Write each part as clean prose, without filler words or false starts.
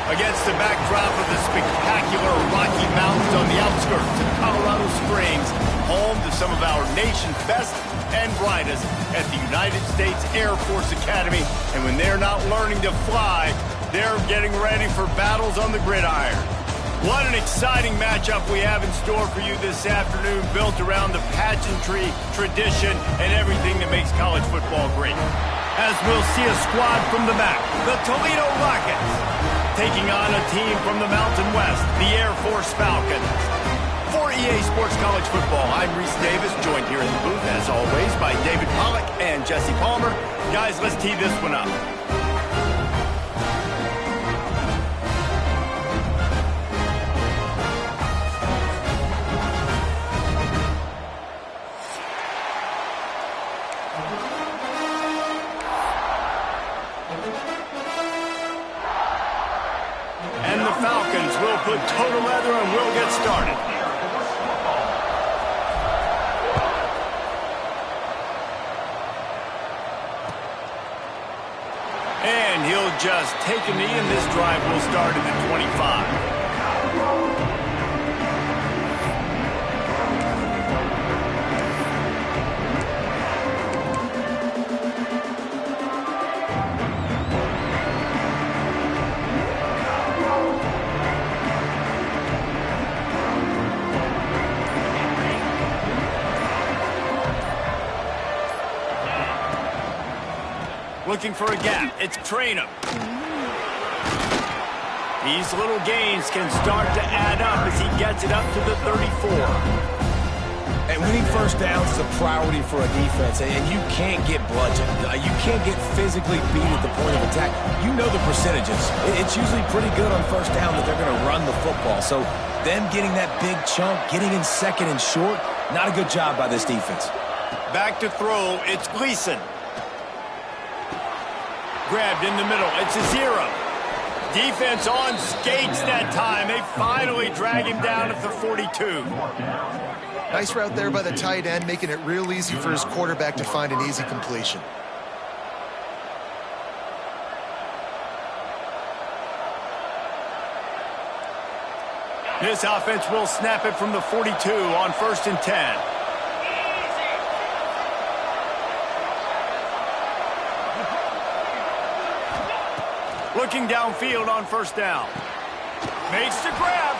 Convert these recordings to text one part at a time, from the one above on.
Against the backdrop of the spectacular Rocky Mountains on the outskirts of Colorado Springs, home to some of our nation's best and brightest at the United States Air Force Academy. And when they're not learning to fly, they're getting ready for battles on the gridiron. What an exciting matchup we have in store for you this afternoon, built around the pageantry, tradition, and everything that makes college football great. As we'll see a squad from the back, the Toledo Rockets, taking on a team from the Mountain West, the Air Force Falcons. For EA Sports College Football, I'm Reese Davis, joined here in the booth, as always, by David Pollack and Jesse Palmer. Guys, let's tee this one up. And the Falcons will put total leather and we'll get started. And he'll just take a knee, and this drive will start at the 25. Looking for a gap. It's Traynham. These little gains can start to add up as he gets it up to the 34. And winning first downs is a priority for a defense, and you can't get bludgeoned. You can't get physically beat at the point of attack. You know the percentages. It's usually pretty good on first down that they're going to run the football. So them getting that big chunk, getting in second and short, not a good job by this defense. Back to throw. It's Gleason. Grabbed in the middle. It's a 0. Defense on skates that time. They finally drag him down at the 42. Nice route there by the tight end, making it real easy for his quarterback to find an easy completion. This offense will snap it from the 42 on 1st and 10. Looking downfield on 1st down. Makes the grab.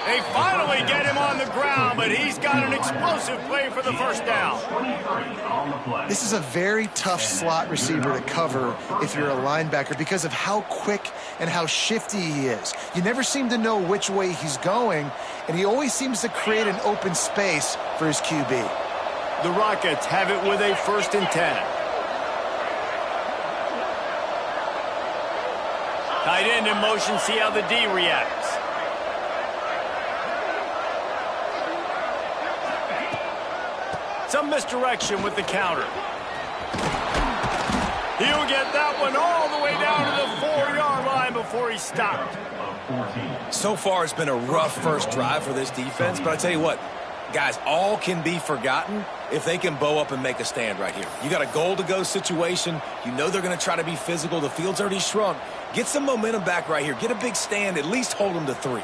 They finally get him on the ground, but he's got an explosive play for the 1st down. This is a very tough slot receiver to cover if you're a linebacker because of how quick and how shifty he is. You never seem to know which way he's going, and he always seems to create an open space for his QB. The Rockets have it with a 1st and 10. Tight end in motion, see how the D reacts. Some misdirection with the counter. He'll get that one all the way down to the 4-yard line before he stopped. So far, it's been a rough first drive for this defense, but I tell you what, guys, all can be forgotten if they can bow up and make a stand right here. You got a goal-to-go situation. You know they're going to try to be physical. The field's already shrunk. Get some momentum back right here. Get a big stand. At least hold them to 3.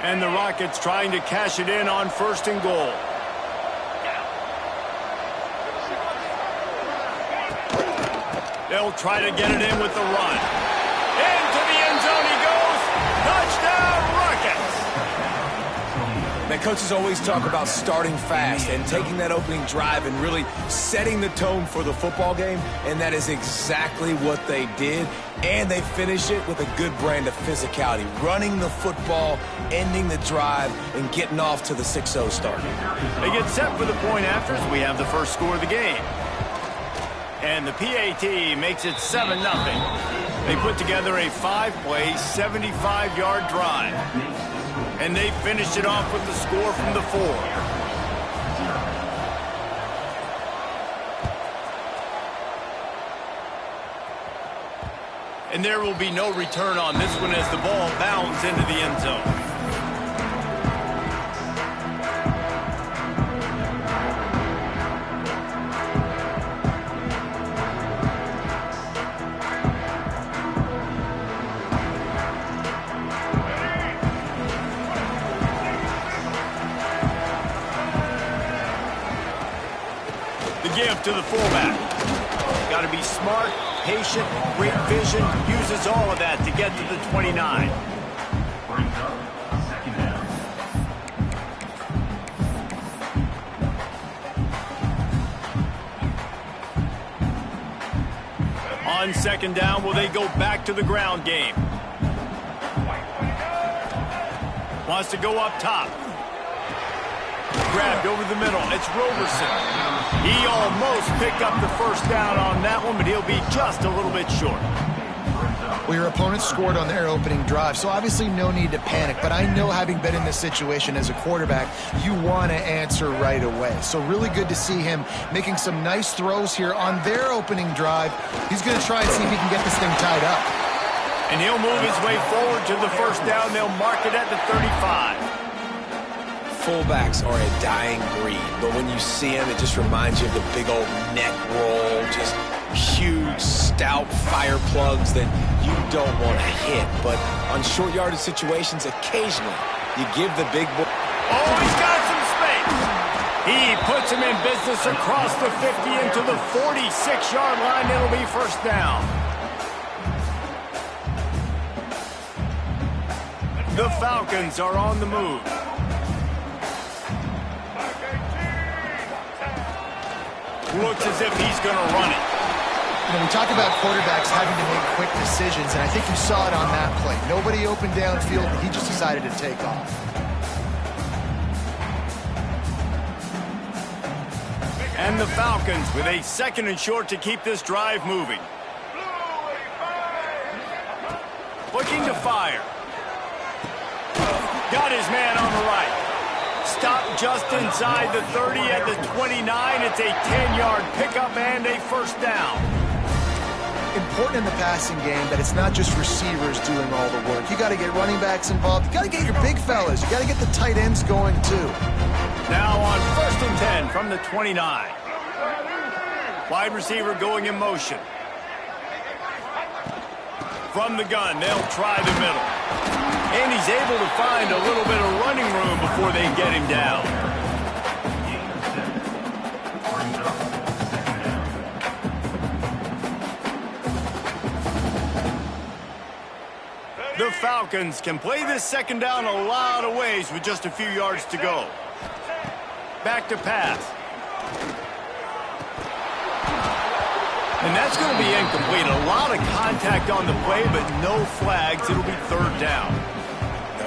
And the Rockets trying to cash it in on 1st and goal. They'll try to get it in with the run. Into the end zone he goes. Touchdown, Rockets! Man, coaches always talk about starting fast and taking that opening drive and really setting the tone for the football game, and that is exactly what they did. And they finish it with a good brand of physicality, running the football, ending the drive, and getting off to the 6-0 start. They get set for the point after as we have the first score of the game. And the PAT makes it 7-0. They put together a 5-play, 75-yard drive. And they finished it off with the score from the 4. And there will be no return on this one as the ball bounds into the end zone. The give to the fullback. Got to be smart, patient, great vision, uses all of that to get to the 29. On second down, will they go back to the ground game? Wants to go up top. Grabbed over the middle. It's Roberson. He almost picked up the first down on that one, but he'll be just a little bit short. Well, your opponent scored on their opening drive, so obviously no need to panic. But I know, having been in this situation as a quarterback, you want to answer right away. So really good to see him making some nice throws here on their opening drive. He's going to try and see if he can get this thing tied up. And he'll move his way forward to the first down. They'll mark it at the 35. Fullbacks are a dying breed, but when you see him, it just reminds you of the big old neck roll, just huge, stout fire plugs that you don't want to hit. But on short yardage situations, occasionally, you give the big boy... Oh, he's got some space. He puts him in business across the 50 into the 46-yard line. It'll be first down. The Falcons are on the move. Looks as if he's going to run it. You know, we talk about quarterbacks having to make quick decisions, and I think you saw it on that play. Nobody opened downfield, and he just decided to take off. And the Falcons with a second and short to keep this drive moving. Looking to fire. Got his man on the right. Stopped just inside the 30 at the 29. It's a 10-yard pickup and a first down. Important in the passing game that it's not just receivers doing all the work. You got to get running backs involved. You got to get your big fellas. You got to get the tight ends going too. Now on first and 10 from the 29. Wide receiver going in motion. From the gun, they'll try the middle. And he's able to find a little bit of running room before they get him down. The Falcons can play this second down a lot of ways with just a few yards to go. Back to pass. And that's going to be incomplete. A lot of contact on the play, but no flags. It'll be third down.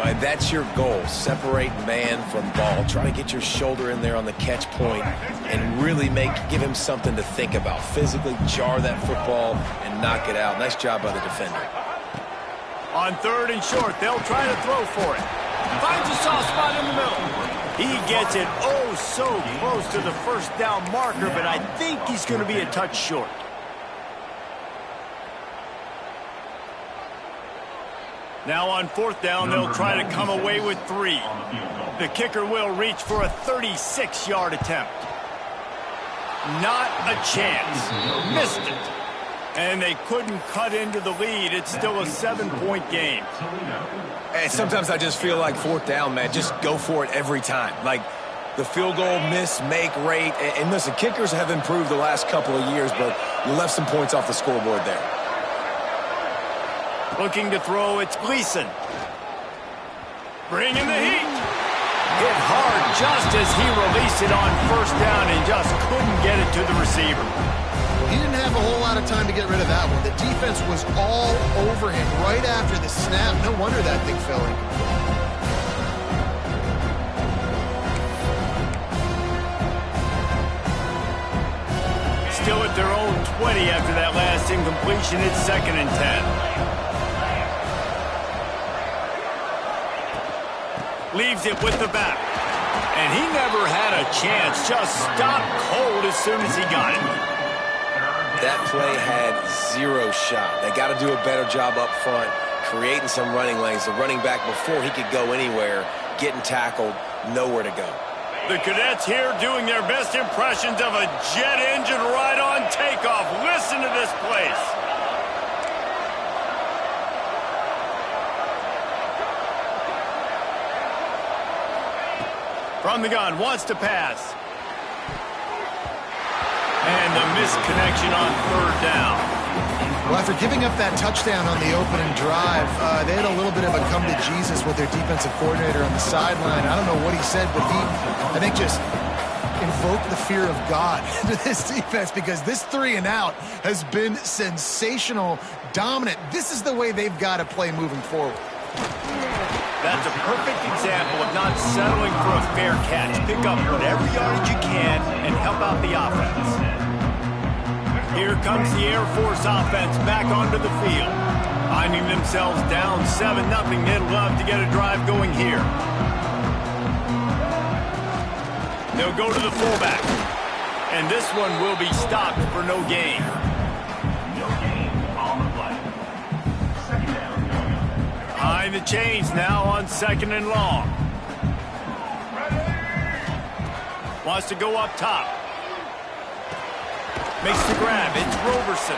And that's your goal. Separate man from ball. Try to get your shoulder in there on the catch point and really give him something to think about. Physically jar that football and knock it out. Nice job by the defender. On third and short, they'll try to throw for it. Finds a soft spot in the middle. He gets it oh so close to the first down marker, but I think he's going to be a touch short. Now on fourth down, they'll try to come away with 3. The kicker will reach for a 36-yard attempt. Not a chance. Missed it. And they couldn't cut into the lead. It's still a 7-point game. And sometimes I just feel like fourth down, man, just go for it every time. Like the field goal miss-make rate. And listen, kickers have improved the last couple of years, but you left some points off the scoreboard there. Looking to throw, it's Gleason. Bringing the heat. Hit hard just as he released it on first down and just couldn't get it to the receiver. He didn't have a whole lot of time to get rid of that one. The defense was all over him right after the snap. No wonder that thing fell in. Still at their own 20 after that last incompletion. It's second and 10. Leaves it with the back. And he never had a chance. Just stopped cold as soon as he got it. That play had 0 shot. They got to do a better job up front, creating some running lanes. The running back, before he could go anywhere, getting tackled, nowhere to go. The Cadets here doing their best impressions of a jet engine right on takeoff. Listen to this place. From the gun, wants to pass. And the misconnection on third down. Well, after giving up that touchdown on the opening drive, they had a little bit of a come to Jesus with their defensive coordinator on the sideline. I don't know what he said, but he, I think, just invoked the fear of God into this defense, because this 3 and out has been sensational, dominant. This is the way they've got to play moving forward. That's a perfect example of not settling for a fair catch. Pick up whatever yardage you can and help out the offense. Here comes the Air Force offense back onto the field. Finding themselves down 7-0. They'd love to get a drive going here. They'll go to the fullback. And this one will be stopped for no gain. Behind the chains now on 2nd and long. Wants to go up top. Makes the grab. It's Roberson.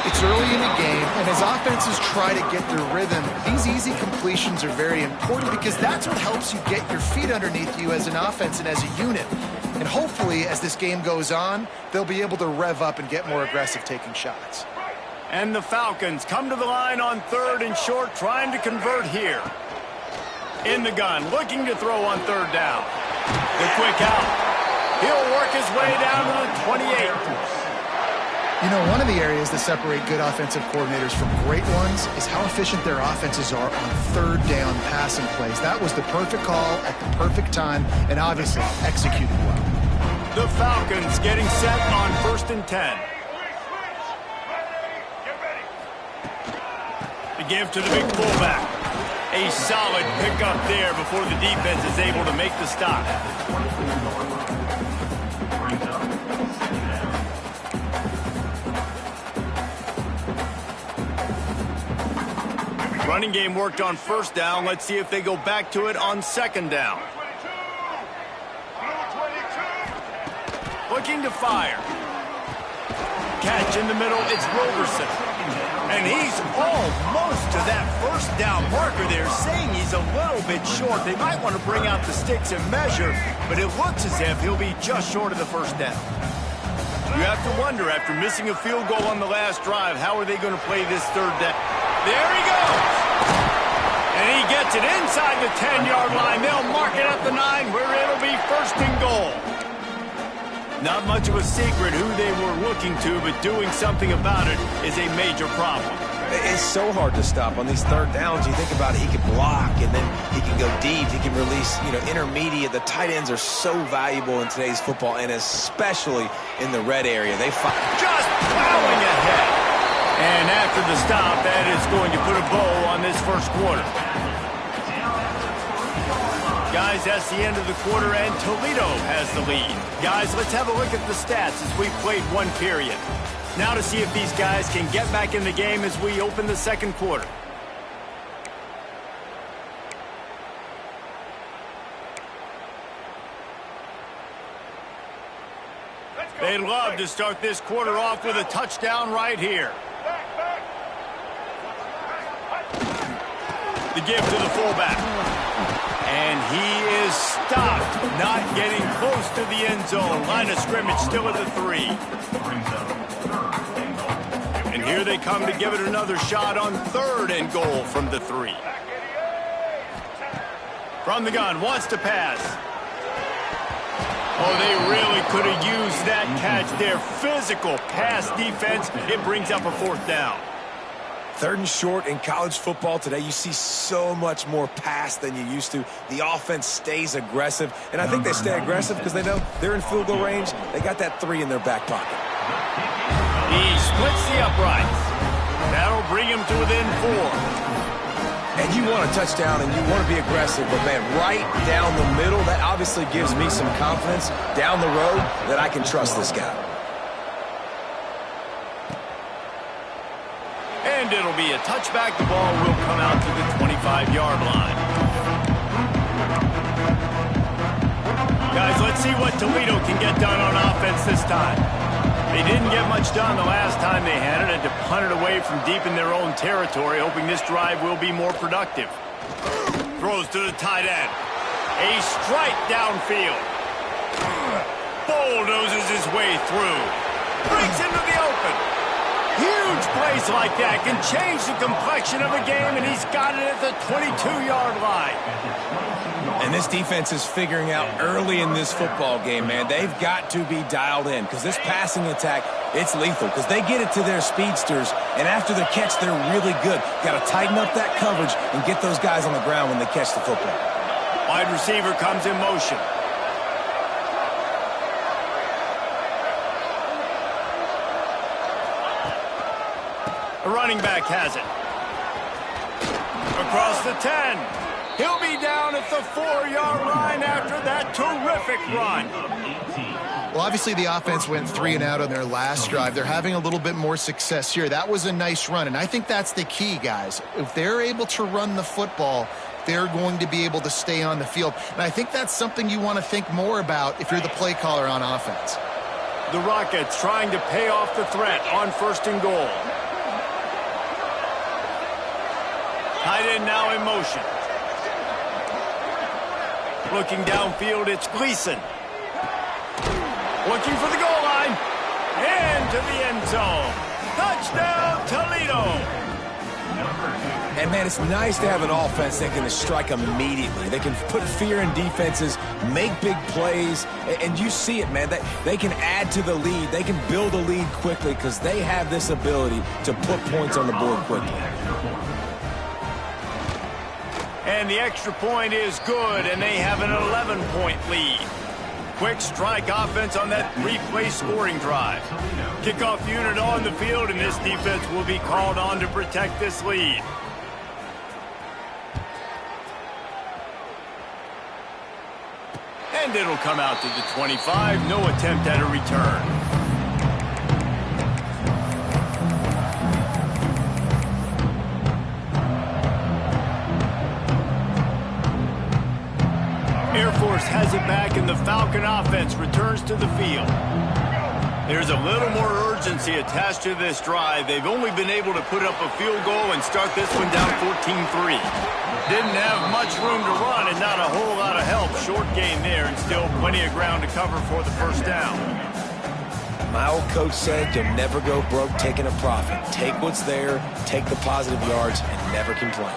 It's early in the game, and as offenses try to get their rhythm, these easy completions are very important, because that's what helps you get your feet underneath you as an offense and as a unit. And hopefully, as this game goes on, they'll be able to rev up and get more aggressive taking shots. And the Falcons come to the line on 3rd and short, trying to convert here. In the gun, looking to throw on 3rd down. The quick out. He'll work his way down to the 28. You know, one of the areas that separate good offensive coordinators from great ones is how efficient their offenses are on 3rd down passing plays. That was the perfect call at the perfect time, and obviously executed well. The Falcons getting set on 1st and 10. The give to the big fullback. A solid pickup there before the defense is able to make the stop. Running game worked on 1st down. Let's see if they go back to it on 2nd down. Looking to fire. Catch in the middle. It's Roberson. And he's almost to that 1st down marker there, saying he's a little bit short. They might want to bring out the sticks and measure, but it looks as if he'll be just short of the 1st down. You have to wonder, after missing a field goal on the last drive, how are they going to play this 3rd down? There he goes! And he gets it inside the 10-yard line. They'll mark it at the 9, where it'll be 1st and goal. Not much of a secret who they were looking to, but doing something about it is a major problem. It's so hard to stop on these 3rd downs. You think about it, he can block, and then he can go deep. He can release, intermediate. The tight ends are so valuable in today's football, and especially in the red area. They just plowing ahead. And after the stop, that is going to put a bow on this 1st quarter. Guys, that's the end of the quarter, and Toledo has the lead. Guys, let's have a look at the stats as we played 1 period. Now to see if these guys can get back in the game as we open the 2nd quarter. They'd love to start this quarter off with a touchdown right here. The give to the fullback. And he is stopped, not getting close to the end zone. Line of scrimmage still at the 3. And here they come to give it another shot on 3rd and goal from the 3. From the gun, wants to pass. Oh, they really could have used that catch there. Physical pass defense. It brings up a 4th down. 3rd and short in college football today, you see so much more pass than you used to. The offense stays aggressive, and I think they stay aggressive because they know they're in field goal range. They got that 3 in their back pocket. He splits the uprights. That'll bring him to within 4. And you want a touchdown and you want to be aggressive, but man, right down the middle, that obviously gives me some confidence down the road that I can trust this guy. And it'll be a touchback. The ball will come out to the 25-yard line. Guys, let's see what Toledo can get done on offense this time. They didn't get much done the last time they had it, and to punt it away from deep in their own territory, hoping this drive will be more productive. Throws to the tight end. A strike downfield. Bulldozes his way through. breaks into the open. Huge plays like that can change the complexion of a game, and he's got it at the 22-yard line. And this defense is figuring out early in this football game, man. They've got to be dialed in because this passing attack, it's lethal because they get it to their speedsters, and after the catch, they're really good. Got to tighten up that coverage and get those guys on the ground when they catch the football. Wide receiver comes in motion. The running back has it. Across the 10. He'll be down at the 4-yard line after that terrific run. Well, obviously the offense went 3 and out on their last drive. They're having a little bit more success here. That was a nice run, and I think that's the key, guys. If they're able to run the football, they're going to be able to stay on the field. And I think that's something you want to think more about if you're the play caller on offense. The Rockets trying to pay off the threat on 1st and goal. Tight end now in motion. Looking downfield, it's Gleason. Looking for the goal line. And to the end zone. Touchdown, Toledo. And, man, it's nice to have an offense that can strike immediately. They can put fear in defenses, make big plays, and you see it, man. They can add to the lead. They can build a lead quickly because they have this ability to put points on the board quickly. And the extra point is good, and they have an 11-point lead. Quick strike offense on that 3-play scoring drive. Kickoff unit on the field, and this defense will be called on to protect this lead. And it'll come out to the 25. No attempt at a return. Air Force has it back, and the Falcon offense returns to the field. There's a little more urgency attached to this drive. They've only been able to put up a field goal and start this one down 14-3. Didn't have much room to run and not a whole lot of help. Short gain there, and still plenty of ground to cover for the first down. My old coach said you'll never go broke taking a profit. Take what's there, take the positive yards, and never complain.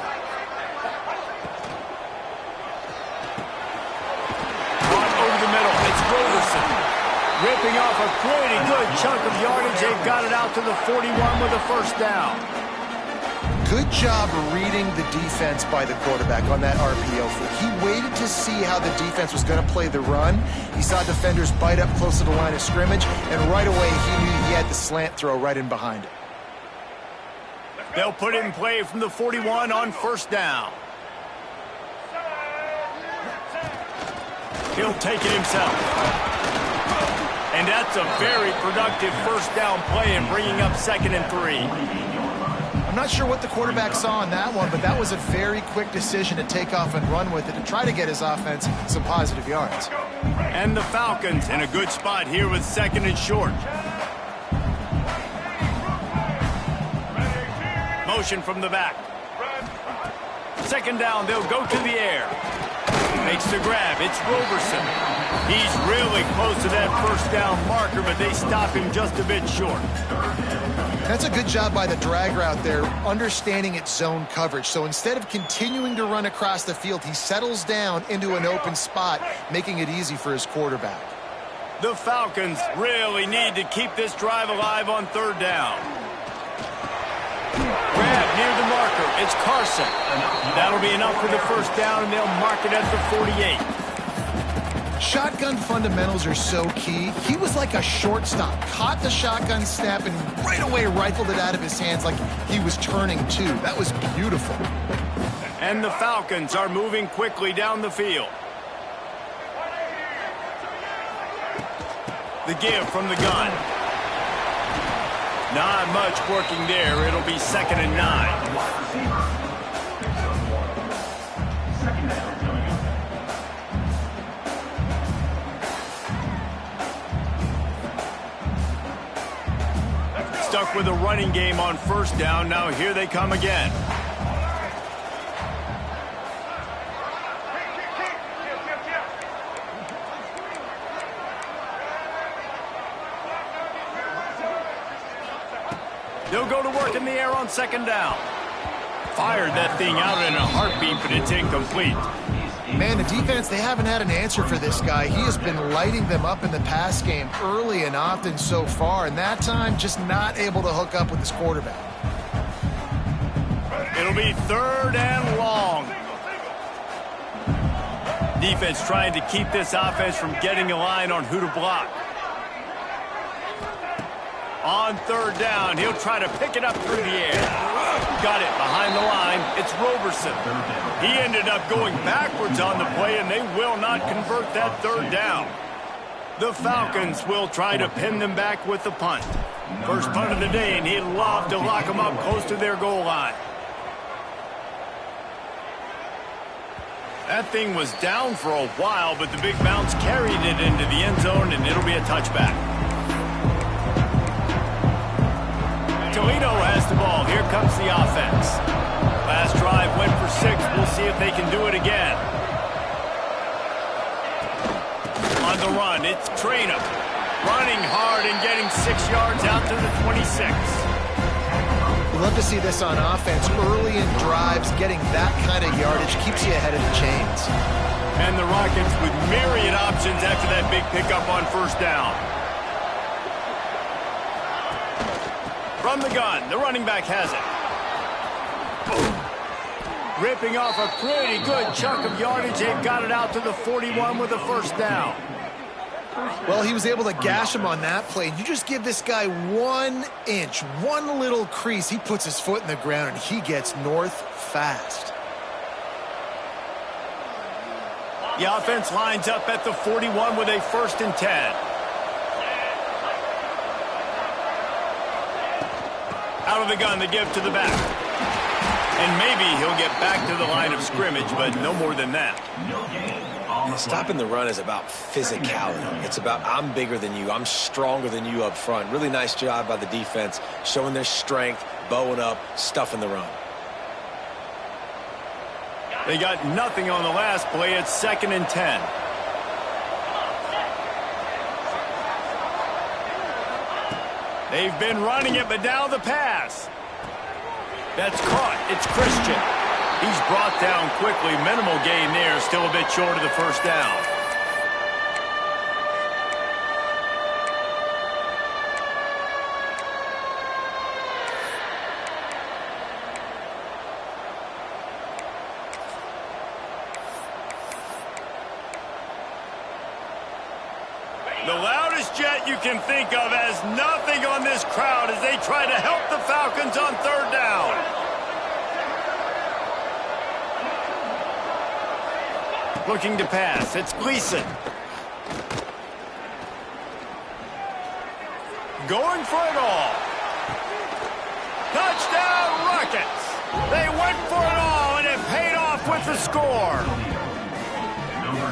Ripping off a pretty good chunk of yardage. They've got it out to the 41 with a first down. Good job reading the defense by the quarterback on that RPO flick. He waited to see how the defense was going to play the run. He saw defenders bite up close to the line of scrimmage, and right away he knew he had the slant throw right in behind it. They'll put it in play from the 41 on first down. He'll take it himself. And that's a very productive first down play and bringing up 2nd and 3. I'm not sure what the quarterback saw on that one, but that was a very quick decision to take off and run with it to try to get his offense some positive yards. And the Falcons in a good spot here with 2nd and short. Motion from the back. 2nd down, they'll go to the air. Makes the grab, it's Roberson. He's really close to that first down marker, but they stop him just a bit short. That's a good job by the drag route there, understanding its zone coverage. So instead of continuing to run across the field, he settles down into an open spot, making it easy for his quarterback. The Falcons really need to keep this drive alive on 3rd down. Grab near the marker. It's Carson. That'll be enough for the first down, and they'll mark it at the 48. Shotgun fundamentals are so key. He was like a shortstop. Caught the shotgun snap and right away rifled it out of his hands like he was turning two. That was beautiful. And the Falcons are moving quickly down the field. The give from the gun. Not much working there. It'll be 2nd and 9. Stuck with a running game on first down. Now here they come again. They'll go to work in the air on second down. Fired that thing out in a heartbeat, but it's incomplete. Man, the defense, they haven't had an answer for this guy. He has been lighting them up in the pass game early and often so far, and that time just not able to hook up with his quarterback. It'll be 3rd and long. Defense trying to keep this offense from getting a line on who to block. On 3rd down, he'll try to pick it up through the air. Got it behind the line. It's Roberson. He ended up going backwards on the play, and they will not convert that 3rd down. The Falcons will try to pin them back with the punt. First punt of the day, and he'd love to lock them up close to their goal line. That thing was down for a while, but the big bounce carried it into the end zone, and it'll be a touchback. Toledo has the ball. Here comes the offense. Last drive went for 6. We'll see if they can do it again. On the run, it's Traynham. Running hard and getting 6 yards out to the 26. We love to see this on offense. Early in drives, getting that kind of yardage keeps you ahead of the chains. And the Rockets with myriad options after that big pickup on 1st down. From the gun, the running back has it. Ripping off a pretty good chunk of yardage. They've got it out to the 41 with a 1st down. Well, he was able to gash him on that play. You just give this guy 1 inch, one little crease. He puts his foot in the ground, and he gets north fast. The offense lines up at the 41 with a 1st and 10. Out of the gun, the give to the back. And maybe he'll get back to the line of scrimmage, but no more than that. Stopping the run is about physicality. It's about I'm bigger than you. I'm stronger than you up front. Really nice job by the defense, showing their strength, bowing up, stuffing the run. They got nothing on the last play. It's 2nd and 10. They've been running it, but now the pass. That's caught. It's Christian. He's brought down quickly. Minimal gain there. Still a bit short of the 1st down. The loudest jet you can think of has nothing on this crowd as they try to help the Falcons on 3rd down. Looking to pass. It's Gleason. Going for it all. Touchdown, Rockets. They went for it all, and it paid off with the score.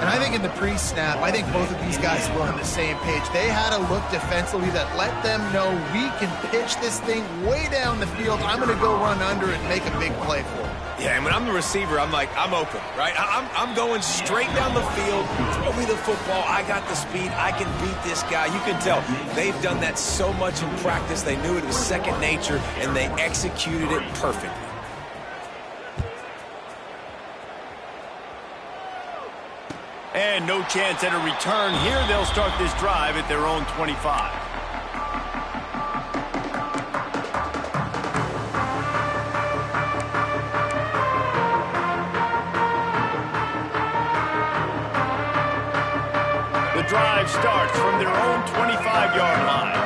And I think in the pre-snap, I think both of these guys were on the same page. They had a look defensively that let them know we can pitch this thing way down the field. I'm going to go run under and make a big play for it. Yeah, and when I'm the receiver, I'm like, I'm open, right? I'm going straight down the field. Throw me the football. I got the speed. I can beat this guy. You can tell they've done that so much in practice. They knew it was second nature, and they executed it perfectly. And no chance at a return here. They'll start this drive at their own 25. The drive starts from their own 25-yard line.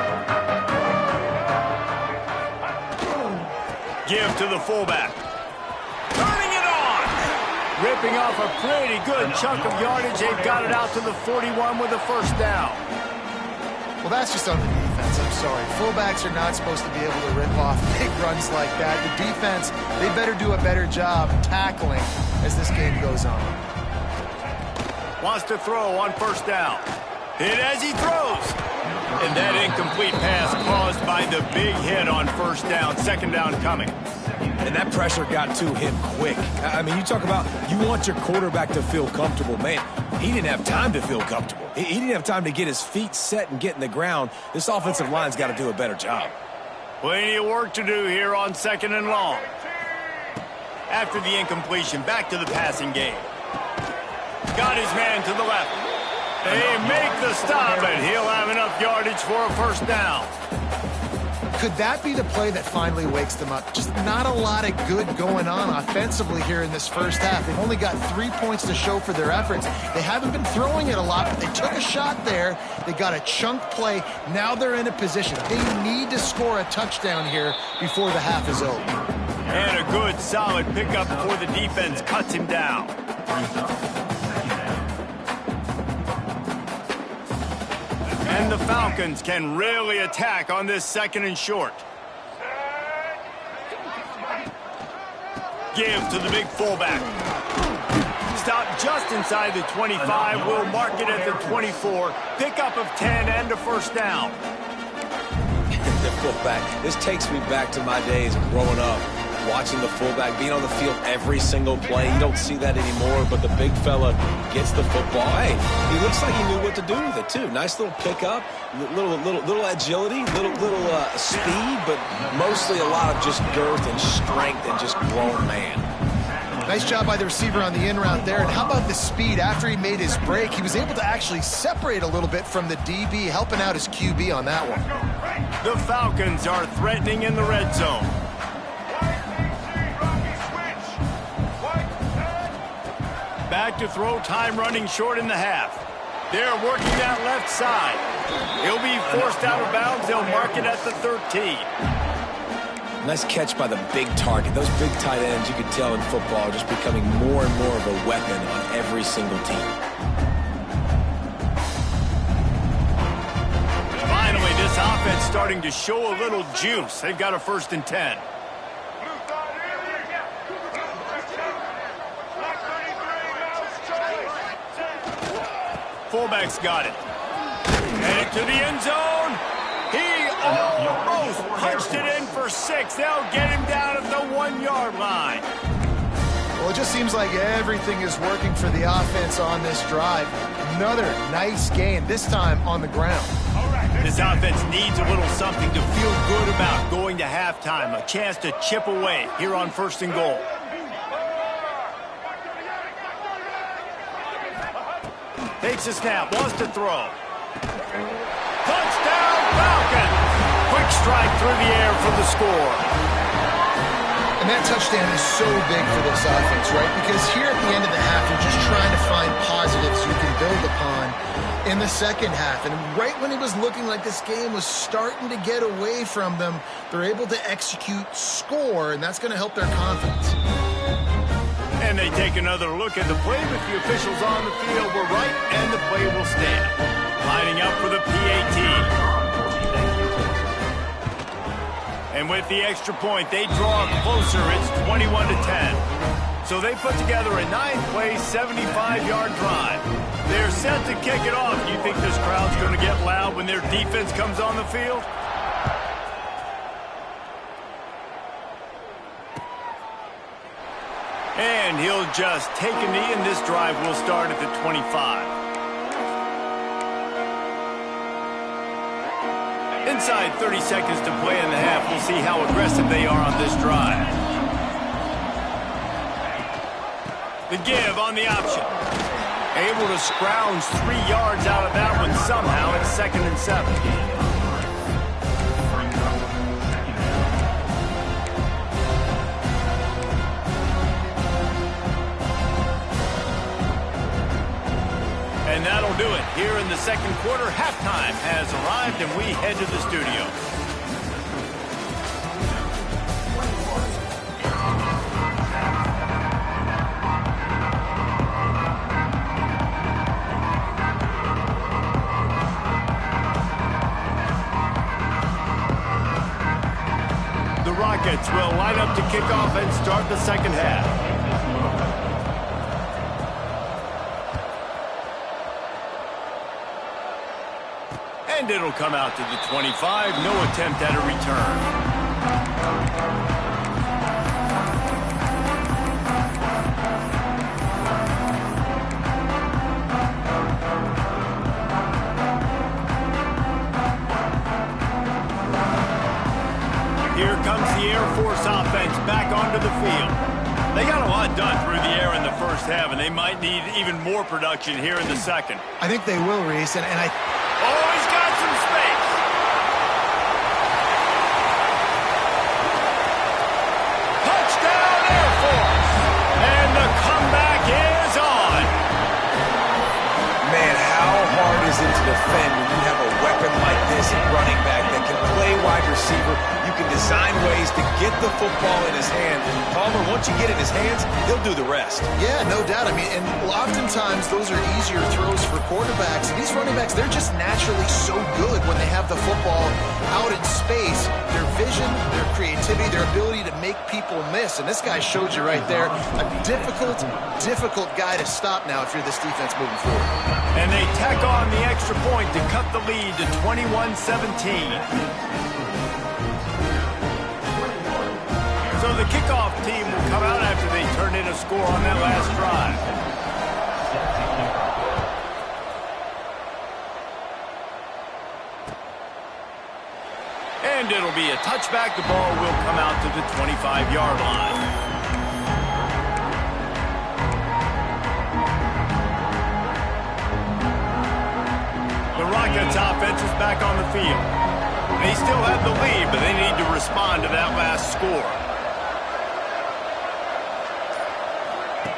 Give to the fullback. Ripping off a pretty good chunk of yardage. They've got it out to the 41 with a 1st down. Well, that's just on the defense. I'm sorry. Fullbacks are not supposed to be able to rip off big runs like that. The defense, they better do a better job tackling as this game goes on. Wants to throw on 1st down. Hit as he throws. And that incomplete pass caused by the big hit on 1st down. 2nd down coming. And that pressure got to him quick. I mean, you talk about you want your quarterback to feel comfortable. Man, he didn't have time to feel comfortable. He didn't have time to get his feet set and get in the ground. This offensive line's got to do a better job. Plenty of work to do here on 2nd and long. After the incompletion, back to the passing game. Got his man to the left. They make the stop, and he'll have enough yardage for a first down. Could that be the play that finally wakes them up? Just not a lot of good going on offensively here in this first half. They've only got 3 points to show for their efforts. They haven't been throwing it a lot, but they took a shot there. They got a chunk play. Now they're in a position. They need to score a touchdown here before the half is over. And a good, solid pickup before the defense cuts him down. And the Falcons can really attack on this 2nd and short. Give to the big fullback. Stop just inside the 25. We'll mark it at the 24. Pickup of 10 and a first down. The fullback. This takes me back to my days growing up, watching the fullback being on the field every single play. You don't see that anymore, but the big fella gets the football. Hey, he looks like he knew what to do with it, too. Nice little pickup, little agility, little speed, but mostly a lot of just girth and strength and just grown man. Nice job by the receiver on the in route there. And how about the speed? After he made his break, he was able to actually separate a little bit from the DB, helping out his QB on that one. The Falcons are threatening in the red zone. Back to throw, time running short in the half. They're working that left side. He'll be forced out of bounds. They'll mark it at the 13. Nice catch by the big target. Those big tight ends, you can tell in football, are just becoming more and more of a weapon on every single team. Finally, this offense starting to show a little juice. They've got a 1st and 10. Fullback's got it. Headed to the end zone. He almost punched it in for 6. They'll get him down at the 1-yard line. Well, it just seems like everything is working for the offense on this drive. Another nice gain, this time on the ground. This offense needs a little something to feel good about going to halftime. A chance to chip away here on 1st and goal. Takes a snap, wants to throw. Touchdown, Falcon! Quick strike through the air for the score. And that touchdown is so big for this offense, right? Because here at the end of the half, you're just trying to find positives you can build upon in the second half. And right when it was looking like this game was starting to get away from them, they're able to execute, score, and that's going to help their confidence. And they take another look at the play, but the officials on the field were right, and the play will stand. Lining up for the PAT. And with the extra point, they draw closer. It's 21-10. So they put together a 9-play, 75-yard drive. They're set to kick it off. You think this crowd's going to get loud when their defense comes on the field? And he'll just take a knee, and this drive will start at the 25. Inside 30 seconds to play in the half. We'll see how aggressive they are on this drive. The give on the option. Able to scrounge 3 yards out of that one somehow. It's 2nd and 7. And that'll do it. Here in the second quarter, halftime has arrived, and we head to the studio. The Rockets will line up to kick off and start the second half. And it'll come out to the 25. No attempt at a return. comes the Air Force offense back onto the field. They got a lot done through the air in the first half, and they might need even more production here in the second. I think they will, Reese, and I... Oh, he's got some space. Touchdown, Air Force. And the comeback is on. Man, how hard is it to defend when you have a weapon like this at running back that can play wide receiver? You can design ways to get the football in his hand. Palmer, once you get it in his hands, he'll do the rest. Yeah, no doubt. I mean, and oftentimes those are easier throws for quarterbacks. And these running backs, they're just naturally so good when they have the football out in space. Their vision, their creativity, their ability to make people miss. And this guy showed you right there, a difficult guy to stop now if you're this defense moving forward. And they tack on the extra point to cut the lead to 21-17. So the kickoff team will come out after they turn in a score on that last drive. And it'll be a touchback. The ball will come out to the 25-yard line. The Rockets offense is back on the field. They still have the lead, but they need to respond to that last score.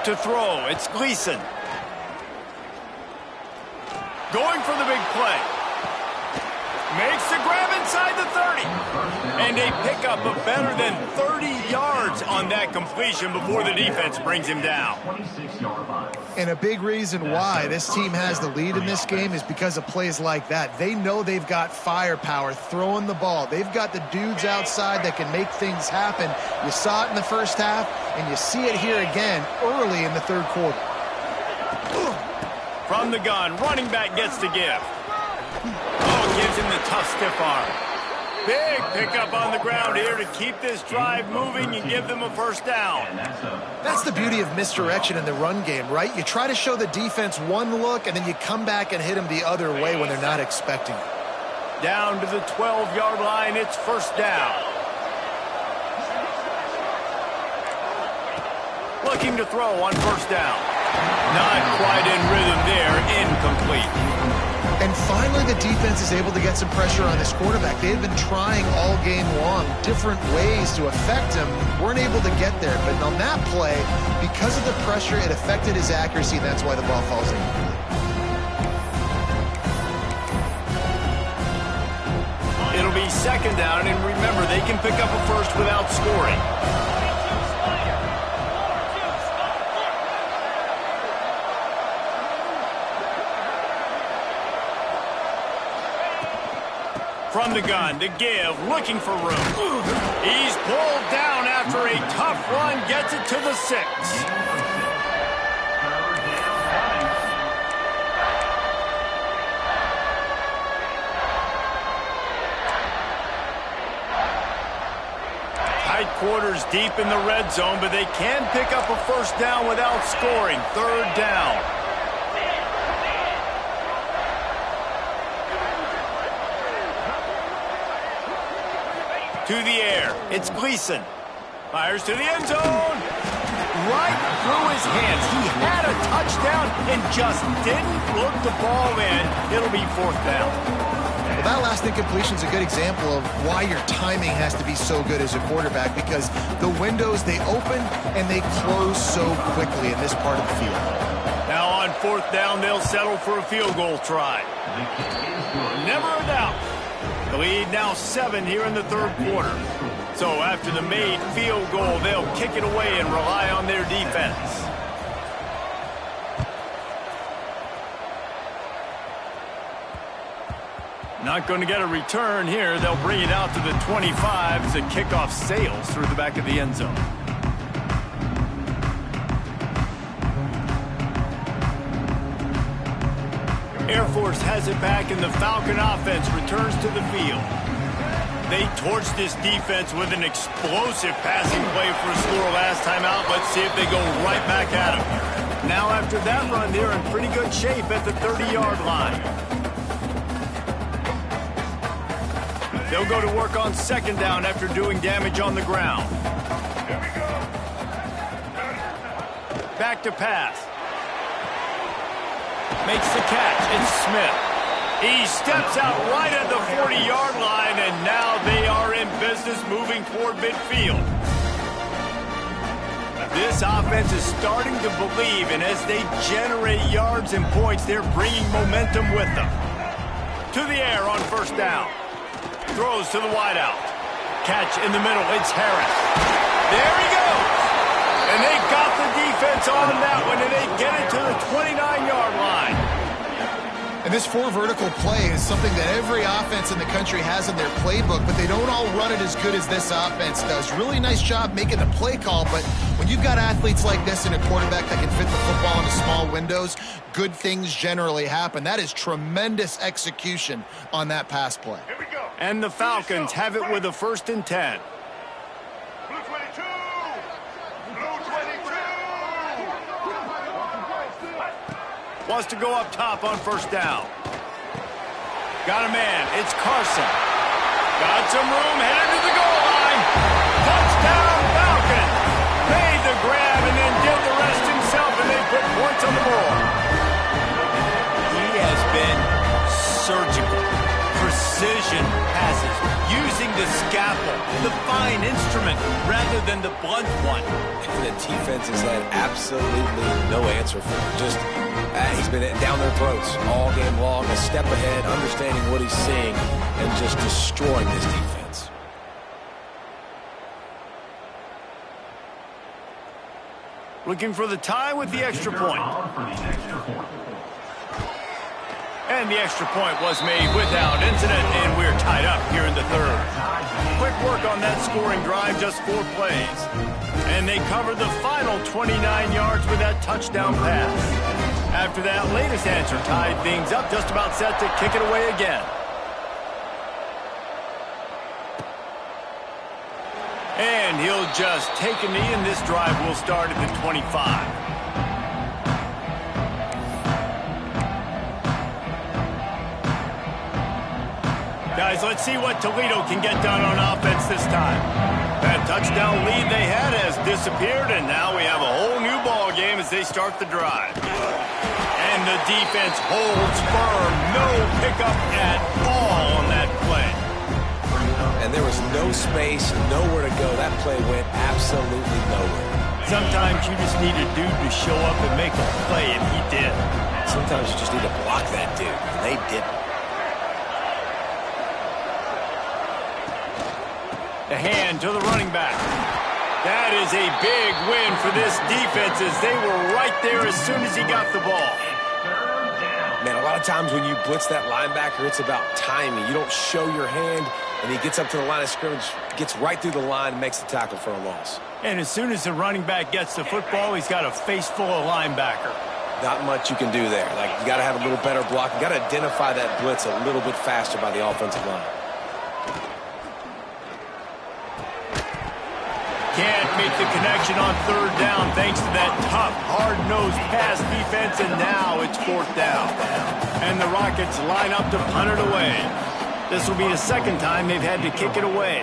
To throw, it's Gleason. Going for the big play. Makes the grab inside the 30. And a pickup of better than 30 yards on that completion before the defense brings him down. And a big reason why this team has the lead in this game is because of plays like that. They know they've got firepower throwing the ball. They've got the dudes outside that can make things happen. You saw it in the first half, and you see it here again early in the third quarter. From the gun, running back gets to give. Oh, gives him the tough stiff arm. Big pickup on the ground here to keep this drive moving and give them a first down. That's the beauty of misdirection in the run game, right? You try to show the defense one look, and then you come back and hit them the other way when they're not expecting it. Down to the 12-yard line, it's first down. Looking to throw on first down. Not quite in rhythm there, incomplete. And finally, the defense is able to get some pressure on this quarterback. They had been trying all game long different ways to affect him. Weren't able to get there. But on that play, because of the pressure, it affected his accuracy, and that's why the ball falls in. It'll be second down, and remember, they can pick up a first without scoring. From the gun to give, looking for room. He's pulled down after a tough run, gets it to the 6. Tight quarters deep in the red zone, but they can pick up a first down without scoring. Third down. To the air, it's Gleason. Fires to the end zone. Right through his hands. He had a touchdown and just didn't look the ball in. It'll be fourth down. Well, that last incompletion is a good example of why your timing has to be so good as a quarterback, because the windows, they open and they close so quickly in this part of the field. Now on fourth down, they'll settle for a field goal try. Never a doubt. The lead now 7 here in the third quarter. So after the made field goal, they'll kick it away and rely on their defense. Not going to get a return here. They'll bring it out to the 25 as the kickoff sails through the back of the end zone. Air Force has it back, and the Falcon offense returns to the field. They torched this defense with an explosive passing play for a score last time out. Let's see if they go right back at him. Now after that run, they're in pretty good shape at the 30-yard line. They'll go to work on second down after doing damage on the ground. Back to pass. Makes the catch. It's Smith. He steps out right at the 40-yard line, and now they are in business moving toward midfield. This offense is starting to believe, and as they generate yards and points, they're bringing momentum with them. To the air on first down. Throws to the wideout. Catch in the middle. It's Harris. There he goes. And they got the defense on that one, and they get it to the 29-yard line. And this 4 vertical play is something that every offense in the country has in their playbook, but they don't all run it as good as this offense does. Really nice job making the play call, but when you've got athletes like this and a quarterback that can fit the football into small windows, good things generally happen. That is tremendous execution on that pass play. Here we go. And the Falcons have it with a 1st and 10. Blue 22! Blue 22! Wants to go up top on first down. Got a man. It's Carson. Got some room. Headed to the goal line. Touchdown, Falcons. Made the grab and then did the rest himself, and they put points on the board. He has been surgical. Precision passes. Using the scalpel, the fine instrument, rather than the blunt one. The defense has had absolutely no answer for him. Just, he's been down their throats all game long, a step ahead, understanding what he's seeing, and just destroying this defense. Looking for the tie with the extra point. And the extra point was made without incident, and we're tied up here in the 3rd. Quick work on that scoring drive, just 4 plays. And they covered the final 29 yards with that touchdown pass. After that latest answer tied things up, just about set to kick it away again. And he'll just take a knee, and this drive will start at the 25. Guys, let's see what Toledo can get done on offense this time. That touchdown lead they had has disappeared, and now we have a whole new ball game as they start the drive. And the defense holds firm. No pickup at all on that play. And there was no space, nowhere to go. That play went absolutely nowhere. Sometimes you just need a dude to show up and make a play, and he did. Sometimes you just need to block that dude, and they didn't. The hand to the running back. That is a big win for this defense as they were right there as soon as he got the ball. Man, a lot of times when you blitz that linebacker, it's about timing. You don't show your hand, and he gets up to the line of scrimmage, gets right through the line, and makes the tackle for a loss. And as soon as the running back gets the football, he's got a face full of linebacker. Not much you can do there. Like, you got to have a little better block. You got to identify that blitz a little bit faster by the offensive line. Can't make the connection on 3rd down thanks to that tough, hard-nosed pass defense, and now it's 4th down. And the Rockets line up to punt it away. This will be the 2nd time they've had to kick it away.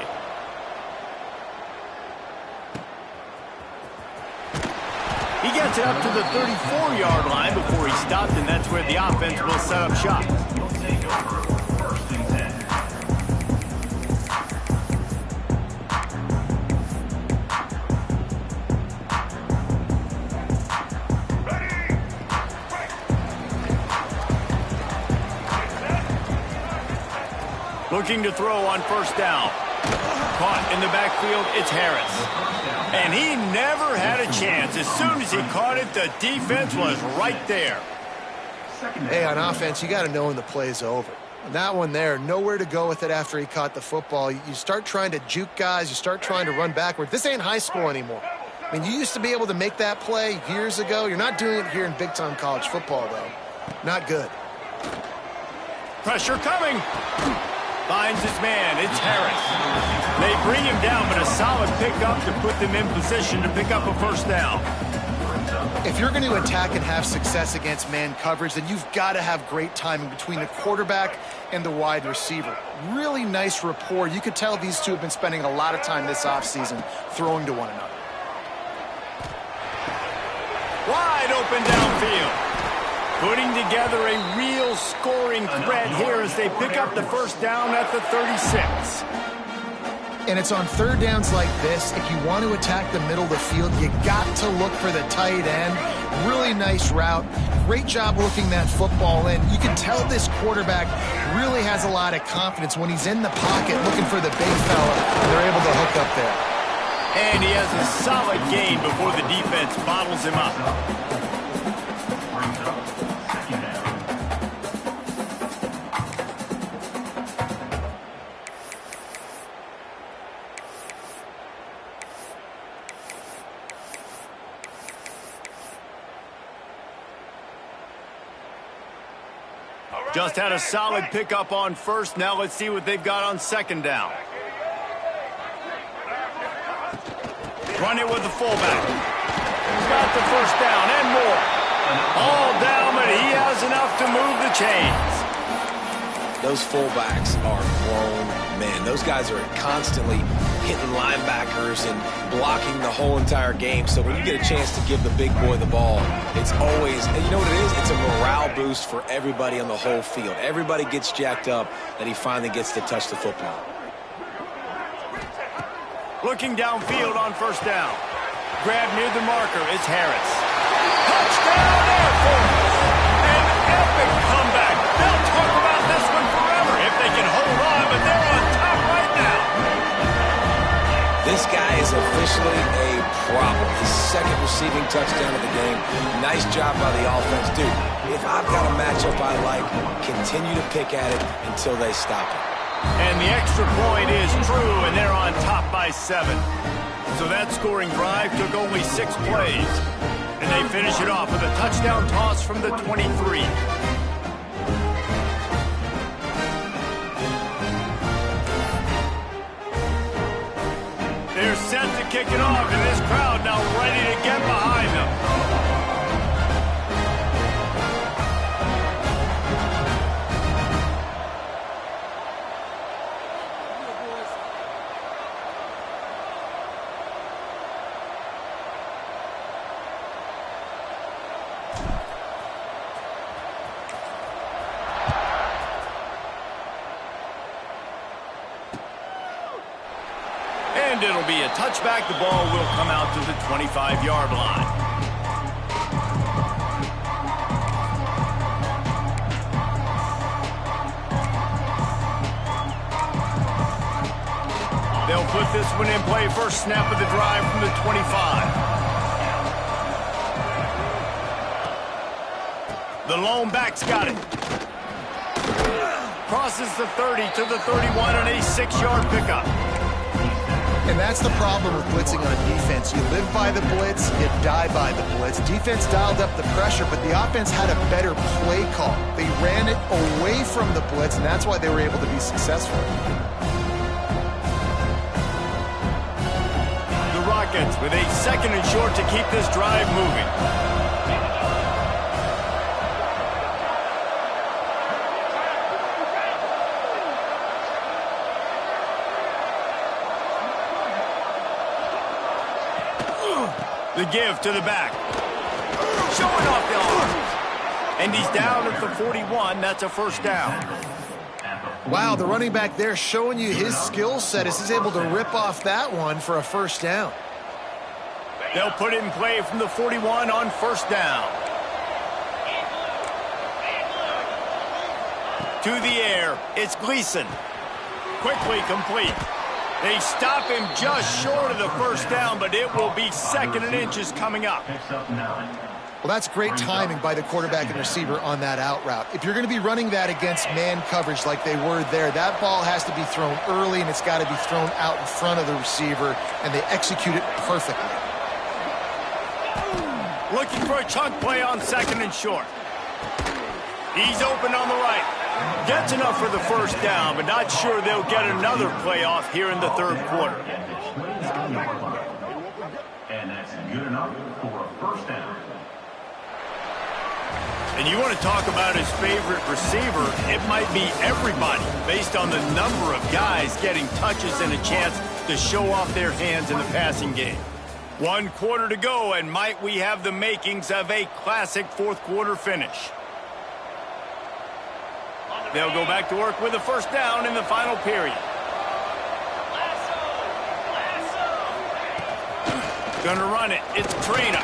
He gets it up to the 34-yard line before he stopped, and that's where the offense will set up shop. Looking to throw on first down. Caught in the backfield, it's Harris. And he never had a chance. As soon as he caught it, the defense was right there. Hey, on offense, you got to know when the play's over. And that one there, nowhere to go with it after he caught the football. You start trying to juke guys. You start trying to run backward. This ain't high school anymore. I mean, you used to be able to make that play years ago. You're not doing it here in big-time college football, though. Not good. Pressure coming. Finds his man. It's Harris. They bring him down, but a solid pickup to put them in position to pick up a first down. If you're going to attack and have success against man coverage, then you've got to have great timing between the quarterback and the wide receiver. Really nice rapport. You could tell these two have been spending a lot of time this offseason throwing to one another. Wide open downfield. Putting together a real scoring threat here as they pick up the first down at the 36. And it's on third downs like this, if you want to attack the middle of the field, you got to look for the tight end. Really nice route. Great job looking that football in. You can tell this quarterback really has a lot of confidence when he's in the pocket looking for the big fella, and they're able to hook up there. And he has a solid gain before the defense bottles him up. Just had a solid pickup on first. Now let's see what they've got on second down. Run it with the fullback. He's got the first down and more. All down, but he has enough to move the chains. Those fullbacks are grown men. Those guys are constantly hitting linebackers and blocking the whole entire game. So when you get a chance to give the big boy the ball, it's always, and you know what it is? It's a morale boost for everybody on the whole field. Everybody gets jacked up that he finally gets to touch the football. Looking downfield on first down. Grab near the marker. It's Harris. Touchdown Air Force! An epic comeback. They'll talk about this one forever if they can hold on, but they're on top right now. This guy is officially a problem. His second receiving touchdown of the game. Nice job by the offense. Dude, if I've got a matchup I like, continue to pick at it until they stop it. And the extra point is true, and they're on top by 7. So that scoring drive took only 6 plays. And they finish it off with a touchdown toss from the 23. They're set to kick it off, and this crowd now ready to get behind them. And it'll be a touchback. The ball will come out to the 25-yard line. They'll put this one in play. First snap of the drive from the 25. The lone back's got it. Crosses the 30 to the 31 and a 6-yard pickup. And that's the problem with blitzing on defense. You live by the blitz, you die by the blitz. Defense dialed up the pressure, but the offense had a better play call. They ran it away from the blitz, and that's why they were able to be successful. The Rockets with a second and short to keep this drive moving. The give to the back. Showing off the arms. And he's down at the 41. That's a first down. Wow, the running back there showing you his skill set as he's able to rip off that one for a first down. They'll put it in play from the 41 on first down. To the air. It's Gleason. Quickly complete. They stop him just short of the first down, but it will be 2nd and inches coming up. Well, that's great timing by the quarterback and receiver on that out route. If you're going to be running that against man coverage like they were there, that ball has to be thrown early, and it's got to be thrown out in front of the receiver, and they execute it perfectly. Looking for a chunk play on 2nd and short. He's open on the right. Gets enough for the first down, but not sure they'll get another play off here in the 3rd quarter. That's good enough for a first down. And you want to talk about his favorite receiver, it might be everybody, based on the number of guys getting touches and a chance to show off their hands in the passing game. 1 quarter to go, and might we have the makings of a classic fourth quarter finish. They'll go back to work with a first down in the final period. Gonna run it. It's Toledo.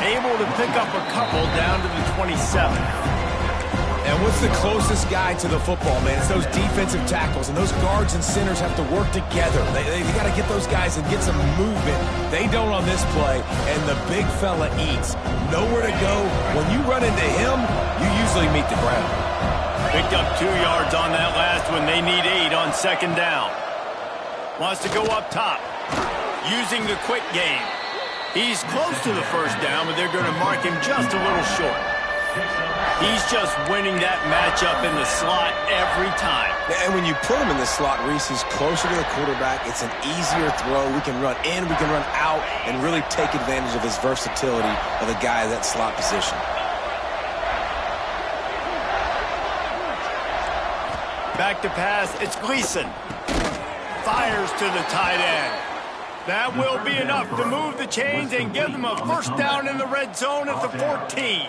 Able to pick up a couple down to the 27. And what's the closest guy to the football, man? It's those defensive tackles, and those guards and centers have to work together. They got to get those guys and get some movement. They don't on this play, and the big fella eats. Nowhere to go. When you run into him, you usually meet the ground. Picked up 2 yards on that last one. They need 8 on second down. Wants to go up top. Using the quick game. He's close to the first down, but they're going to mark him just a little short. He's just winning that matchup in the slot every time. And when you put him in the slot, Reese, he's closer to the quarterback. It's an easier throw. We can run in, we can run out, and really take advantage of his versatility of the guy in that slot position. Back to pass. It's Gleason. Fires to the tight end. That will be enough to move the chains and give them a first down in the red zone at the 14.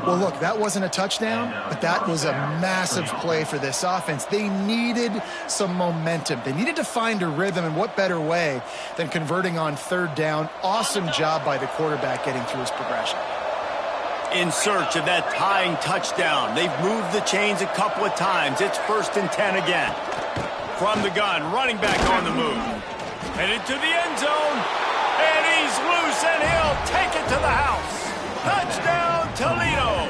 Well, look, that wasn't a touchdown, but that was a massive play for this offense. They needed some momentum. They needed to find a rhythm, and what better way than converting on third down. Awesome job by the quarterback getting through his progression. In search of that tying touchdown. They've moved the chains a couple of times. It's 1st and 10 again. From the gun, running back on the move. Headed to the end zone, and he's loose, and he'll take it to the house. Touchdown, Toledo.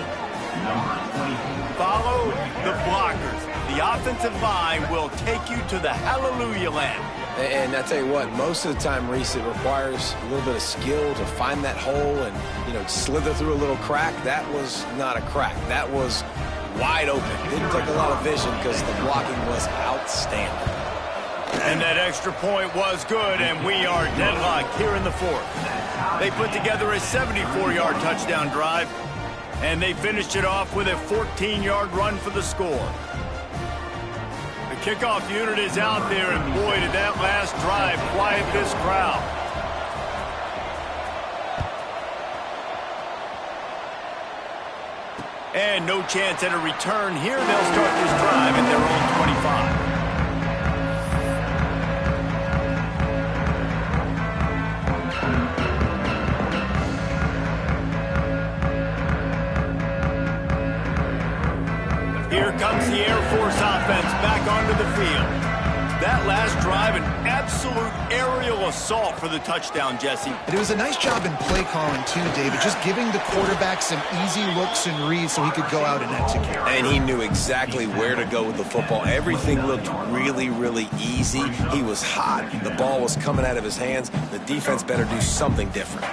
Follow the blockers. The offensive line will take you to the hallelujah land. And I tell you what, most of the time, Reese, it requires a little bit of skill to find that hole and, slither through a little crack. That was not a crack. That was wide open. Didn't take a lot of vision because the blocking was outstanding. And that extra point was good, and we are deadlocked here in the fourth. They put together a 74-yard touchdown drive, and they finished it off with a 14-yard run for the score. The kickoff unit is out there, and boy, did that last drive quiet this crowd. And no chance at a return here. They'll start this drive at their own 25. Here comes the Air Force offense back onto the field. That last drive, an absolute aerial assault for the touchdown, Jesse. And it was a nice job in play calling, too, David, just giving the quarterback some easy looks and reads so he could go out and execute. And he knew exactly where to go with the football. Everything looked really, really easy. He was hot. The ball was coming out of his hands. The defense better do something different.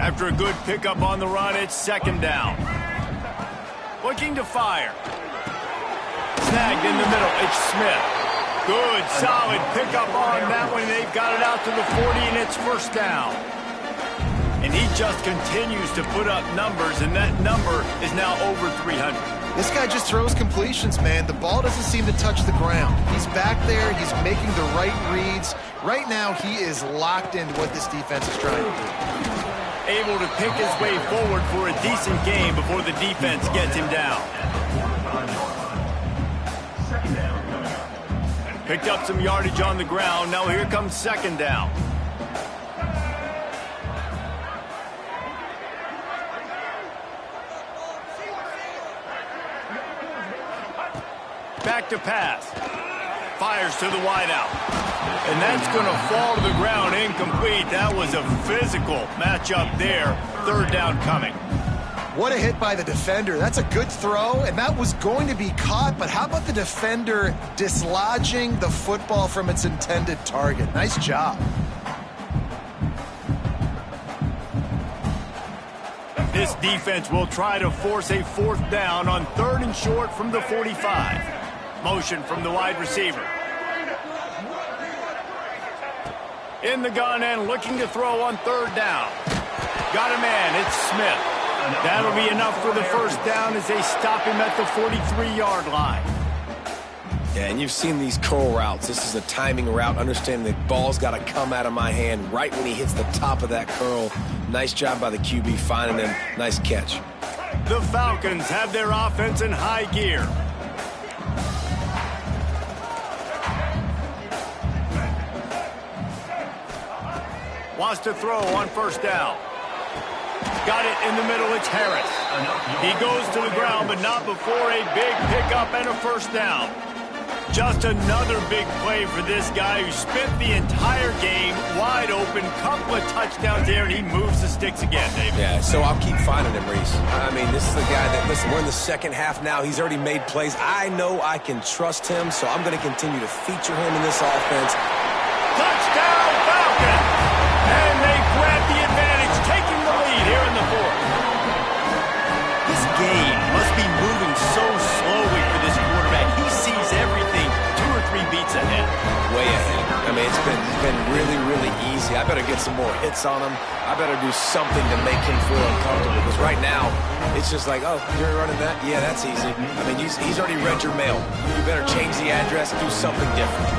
After a good pickup on the run, it's second down. Looking to fire. Snagged in the middle. It's Smith. Good, solid pickup on that one. They've got it out to the 40, and it's first down. And he just continues to put up numbers, and that number is now over 300. This guy just throws completions, man. The ball doesn't seem to touch the ground. He's back there. He's making the right reads. Right now, he is locked into what this defense is trying to do. Able to pick his way forward for a decent game before the defense gets him down. Picked up some yardage on the ground. Now here comes second down. Back to pass. Fires to the wideout. And that's going to fall to the ground incomplete. That was a physical matchup there. Third down coming. What a hit by the defender. That's a good throw, and that was going to be caught, but how about the defender dislodging the football from its intended target? Nice job. This defense will try to force a fourth down on 3rd and short from the 45. Motion from the wide receiver. In the gun and looking to throw on third down. Got a man, it's Smith. That'll be enough for the first down as they stop him at the 43-yard line. Yeah, and you've seen these curl routes. This is a timing route, understanding the ball's got to come out of my hand right when he hits the top of that curl. Nice job by the QB finding him. Nice catch. The Falcons have their offense in high gear. Wants to throw on first down. Got it in the middle, it's Harris. He goes to the ground, but not before a big pickup and a first down. Just another big play for this guy who spent the entire game wide open. Couple of touchdowns there, and he moves the sticks again, David. Yeah, so I'll keep finding him, Reese. I mean, this is the guy that, listen, we're in the second half now. He's already made plays. I know I can trust him, so I'm going to continue to feature him in this offense. Touchdown, Falcons! And they grab the advantage, taking the lead here in the fourth. This game must be moving so slowly for this quarterback. He sees everything 2 or 3 beats ahead. Way ahead. I mean, it's been really, really easy. I better get some more hits on him. I better do something to make him feel uncomfortable, because right now, it's just like, oh, you're running that? Yeah, that's easy. I mean, he's already read your mail. You better change the address, do something different.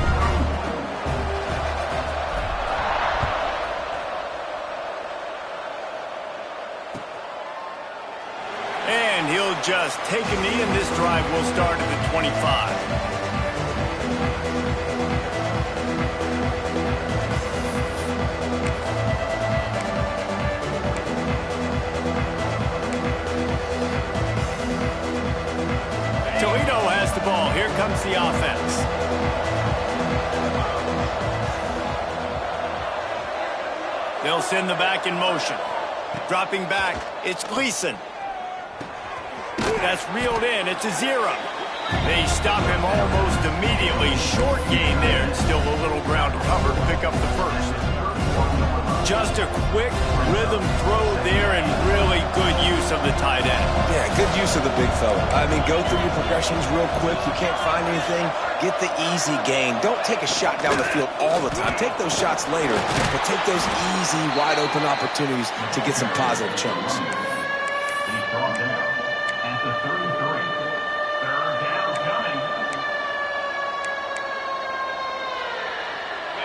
And he'll just take a knee, and this drive will start at the 25. Toledo has the ball. Here comes the offense. They'll send the back in motion. Dropping back, it's Gleason. That's reeled in. It's a 0. They stop him almost immediately. Short gain there, and still a little ground to cover to pick up the first. Just a quick rhythm throw there, and really good use of the tight end. Yeah, good use of the big fella. I mean, go through your progressions real quick. You can't find anything, get the easy gain. Don't take a shot down the field all the time. Take those shots later, but take those easy, wide-open opportunities to get some positive chunks. He's brought down at the 33. Third down coming.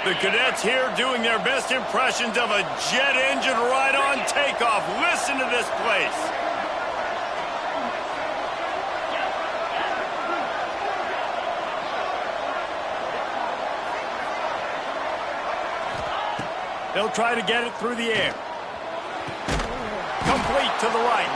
The cadets here doing their best impressions of a jet engine right on takeoff. Listen to this place. They'll try to get it through the air. Complete to the right.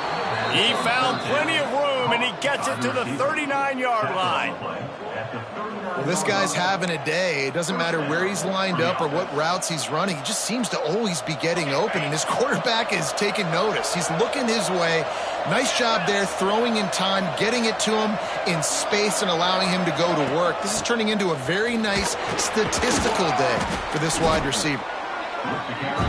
He found plenty of room, and he gets it to the 39-yard line. Well, this guy's having a day. It doesn't matter where he's lined up or what routes he's running. He just seems to always be getting open, and his quarterback is taking notice. He's looking his way. Nice job there, throwing in time, getting it to him in space and allowing him to go to work. This is turning into a very nice statistical day for this wide receiver.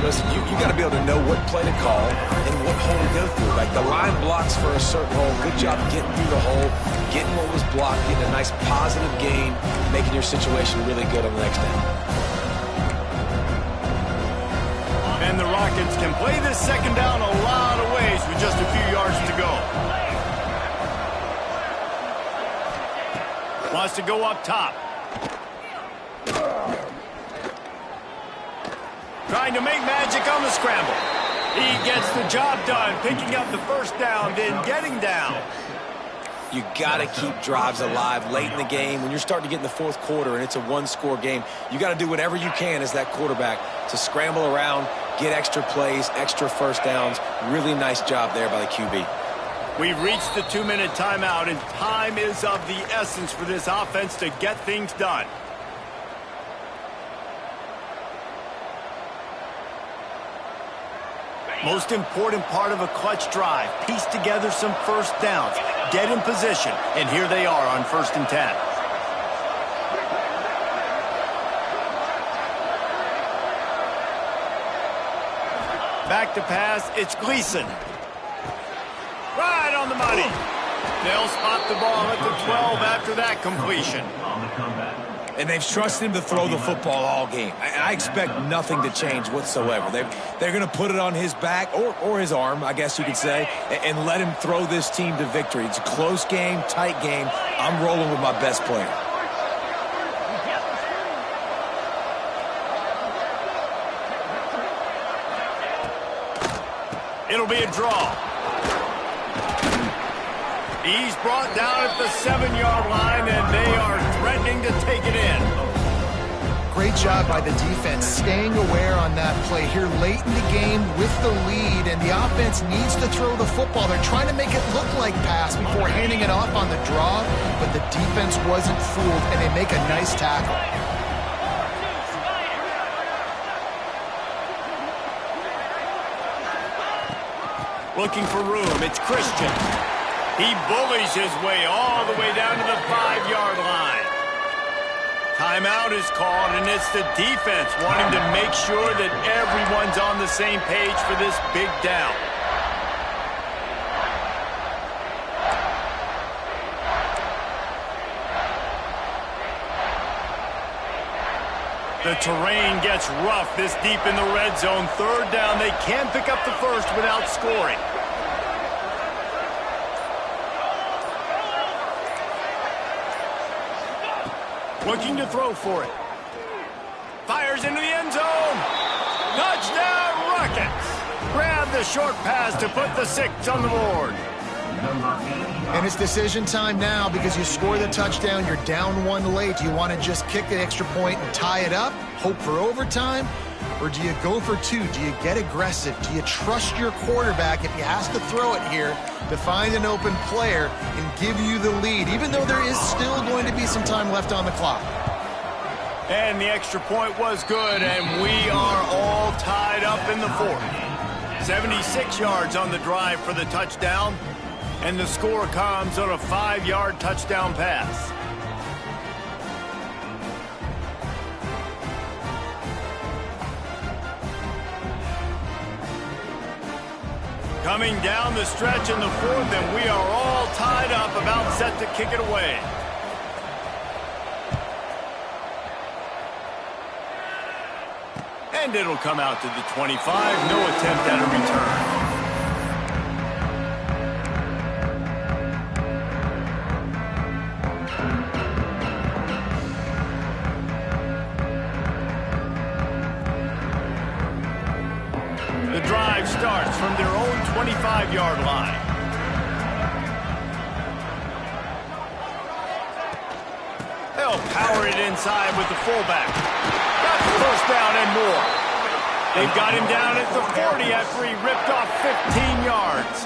Listen, you got to be able to know what play to call and what hole to go through. Like, the line blocks for a certain hole. Good job getting through the hole, getting what was blocked, getting a nice positive gain, making your situation really good on the next down. And the Rockets can play this second down a lot of ways with just a few yards to go. Wants to go up top. Trying to make magic on the scramble. He gets the job done, picking up the first down, then getting down. You got to keep drives alive late in the game. When you're starting to get in the fourth quarter and it's a one-score game, you got to do whatever you can as that quarterback to scramble around, get extra plays, extra first downs. Really nice job there by the QB. We've reached the 2-minute timeout, and time is of the essence for this offense to get things done. Most important part of a clutch drive, piece together some first downs, get in position, and here they are on 1st and 10. Back to pass, it's Gleason. Right on the money. They'll spot the ball at the 12 after that completion. On the comeback, And they've trusted him to throw the football all game. I expect nothing to change whatsoever. They're going to put it on his back, or his arm, I guess you could say, and let him throw this team to victory. It's a close game, tight game. I'm rolling with my best player. It'll be a draw. He's brought down at the 7-yard line, and they are threatening to take it in. Great job by the defense staying aware on that play here late in the game with the lead, and the offense needs to throw the football. They're trying to make it look like pass before handing it off on the draw, but the defense wasn't fooled, and they make a nice tackle. Looking for room, it's Christian. He bullies his way all the way down to the 5-yard line. Timeout is called, and it's the defense wanting to make sure that everyone's on the same page for this big down. The terrain gets rough this deep in the red zone. 3rd down, they can't pick up the first without scoring. Looking to throw for it. Fires into the end zone. Touchdown, Rockets. Grab the short pass to put the 6 on the board. And it's decision time now because you score the touchdown, you're down 1 late. Do you want to just kick the extra point and tie it up, hope for overtime? Or do you go for 2? Do you get aggressive? Do you trust your quarterback if he has to throw it here to find an open player and give you the lead, even though there is still going to be some time left on the clock? And the extra point was good, and we are all tied up in the 4th. 76 yards on the drive for the touchdown, and the score comes on a 5-yard touchdown pass. Coming down the stretch in the 4th, and we are all tied up, about set to kick it away. And it'll come out to the 25. No attempt at a return. The drive starts from their own 25-yard line. They'll power it inside with the fullback. Got the first down and more. They've got him down at the 40 after he ripped off 15 yards.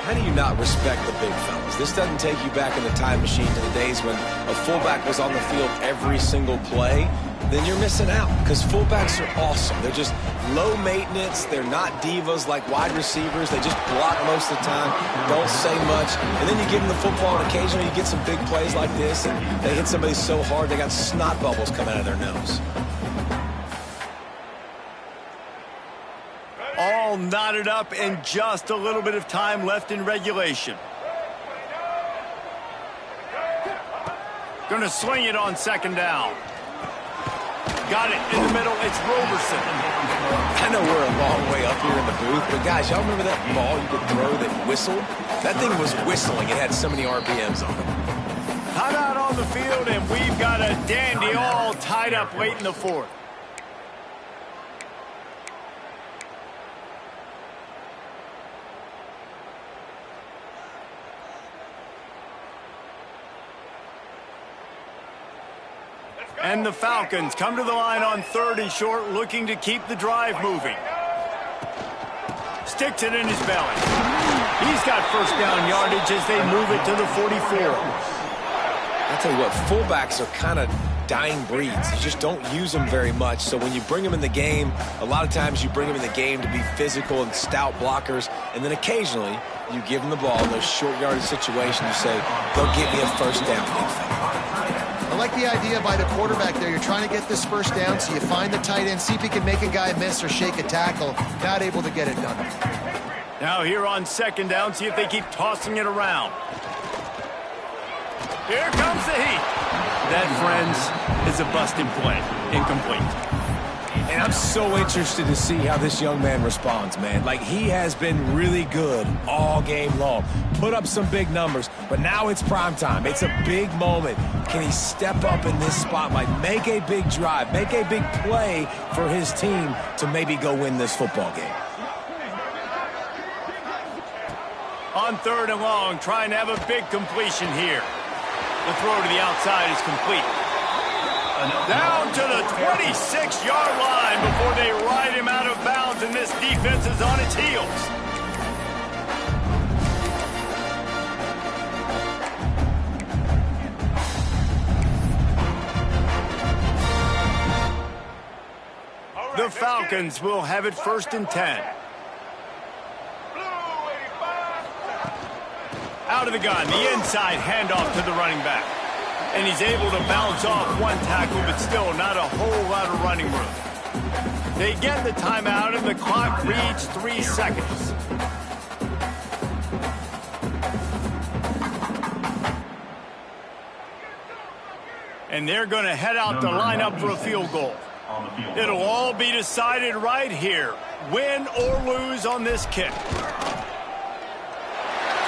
How do you not respect the big fellas? This doesn't take you back in the time machine to the days when a fullback was on the field every single play. Then you're missing out because fullbacks are awesome. They're just low maintenance. They're not divas like wide receivers. They just block most of the time, don't say much. And then you give them the football, and occasionally you get some big plays like this, and they hit somebody so hard they got snot bubbles coming out of their nose. All knotted up and just a little bit of time left in regulation. Going to sling it on 2nd down. Got it in the middle. It's Roberson. I know we're a long way up here in the booth, but guys, y'all remember that ball you could throw that whistled? That thing was whistling. It had so many RPMs on it. Timeout on the field, and we've got a dandy all tied up late in the 4th. And the Falcons come to the line on 3rd and short, looking to keep the drive moving. Sticks it in his belly. He's got first down yardage as they move it to the 44. I'll tell you what, fullbacks are kind of dying breeds. You just don't use them very much. So when you bring them in the game, a lot of times you bring them in the game to be physical and stout blockers, and then occasionally you give them the ball in those short yardage situations. You say, go get me a first down, big fella. I like the idea by the quarterback there. You're trying to get this first down, so you find the tight end, see if he can make a guy miss or shake a tackle. Not able to get it done. Now here on 2nd down, see if they keep tossing it around. Here comes the heat. That, friends, is a busted play. Incomplete. And I'm so interested to see how this young man responds, man. Like, he has been really good all game long. Put up some big numbers, but now it's prime time. It's a big moment. Can he step up in this spotlight, make a big drive, make a big play for his team to maybe go win this football game? On 3rd and long, trying to have a big completion here. The throw to the outside is complete. Down to the 26-yard line before they ride him out of bounds, and this defense is on its heels. The Falcons will have it 1st and 10. Out of the gun, the inside handoff to the running back. And he's able to bounce off one tackle, but still not a whole lot of running room. They get the timeout, and the clock reads 3 seconds. And they're going to head out to line up for a field goal. It'll all be decided right here, win or lose on this kick.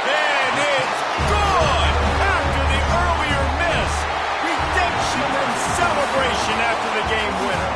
And it's good! After the earlier miss, redemption and celebration after the game winner.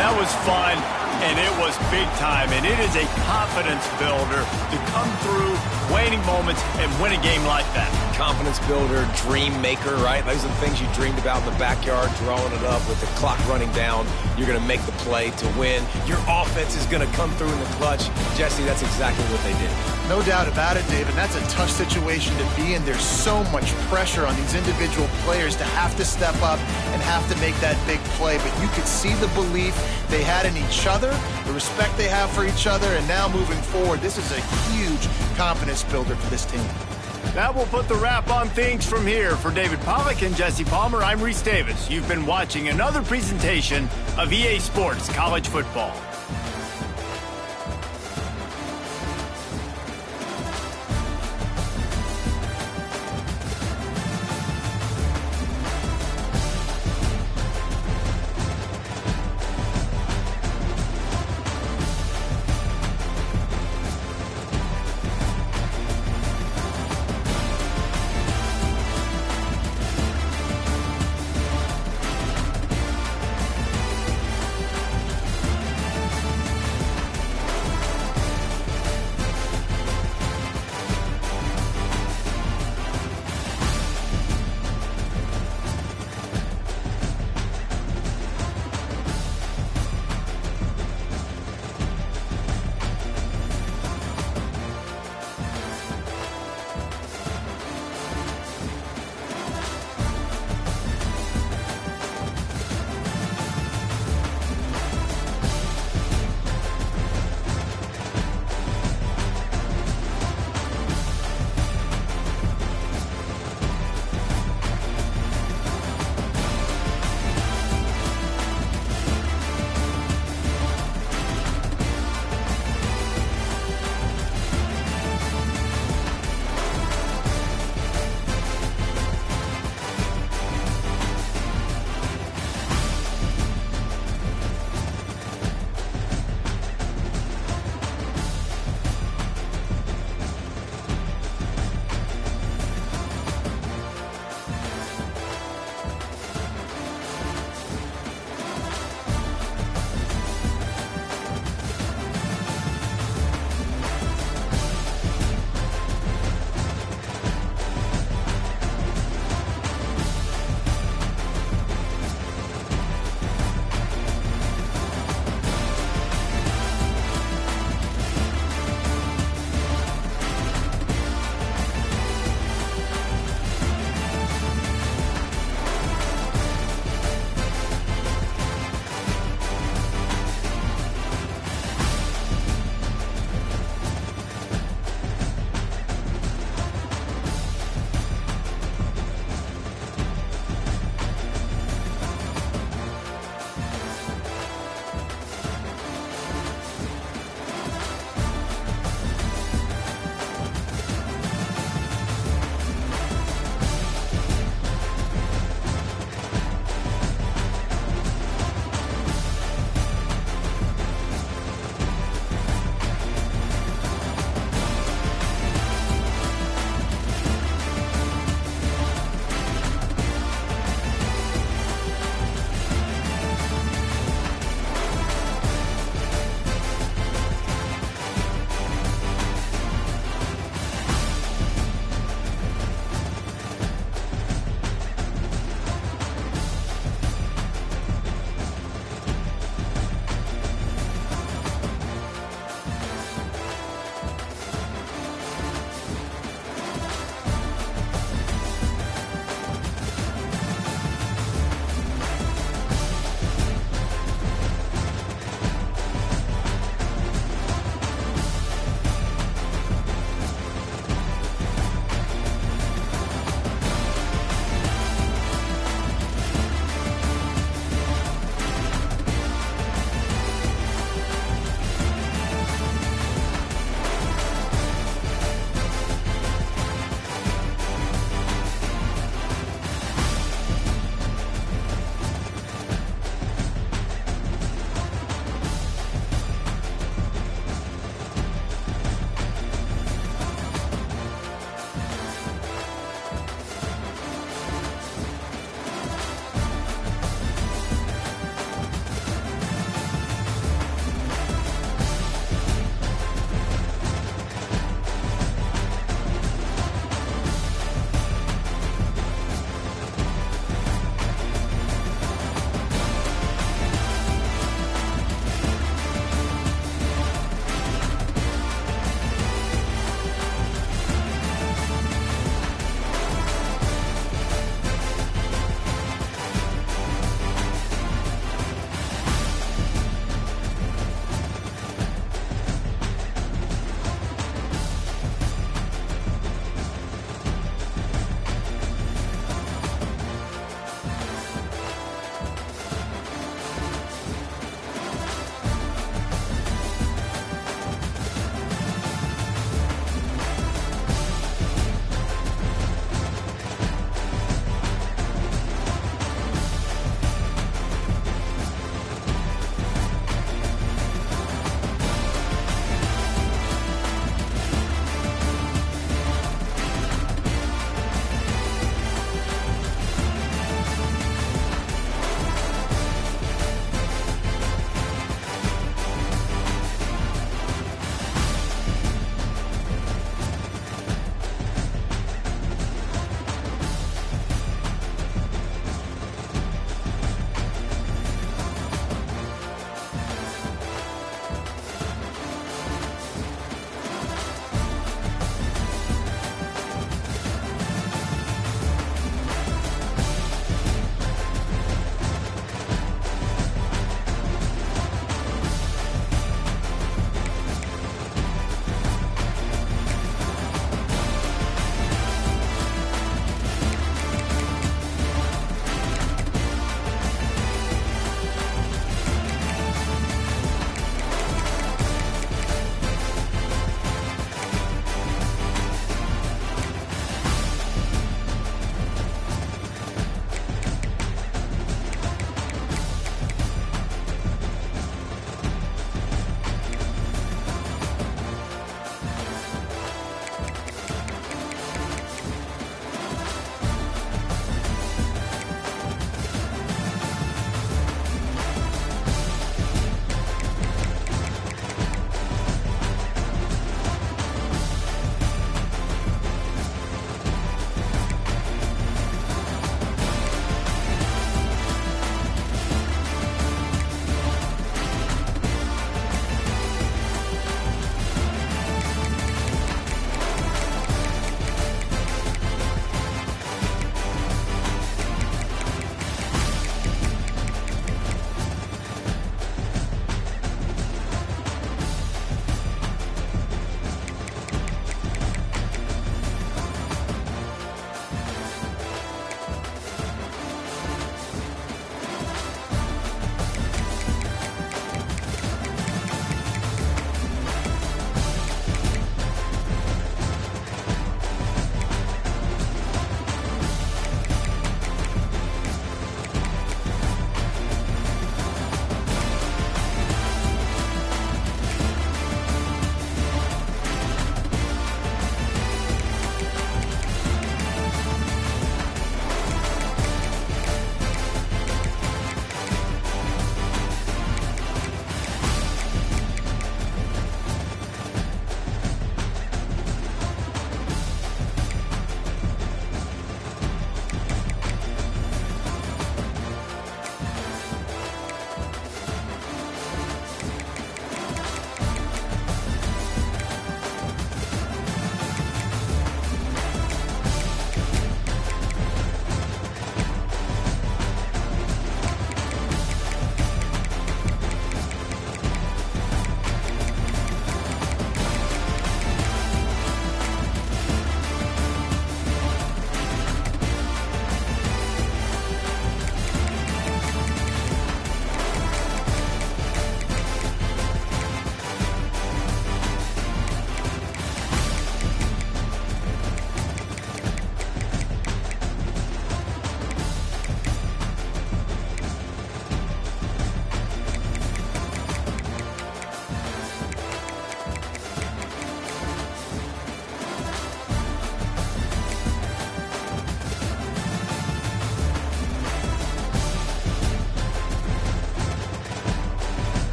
That was fun, and it was big time, and it is a confidence builder to come through waning moments and win a game like that. Confidence builder, dream maker, right? Those are the things you dreamed about in the backyard, drawing it up with the clock running down. You're going to make the play to win. Your offense is going to come through in the clutch. Jesse, that's exactly what they did. No doubt about it, David. That's a tough situation to be in. There's so much pressure on these individual players to have to step up and have to make that big play. But you could see the belief they had in each other, the respect they have for each other, and now moving forward, this is a huge confidence builder for this team. That will put the wrap on things from here. For David Pollack and Jesse Palmer, I'm Reese Davis. You've been watching another presentation of EA Sports College Football.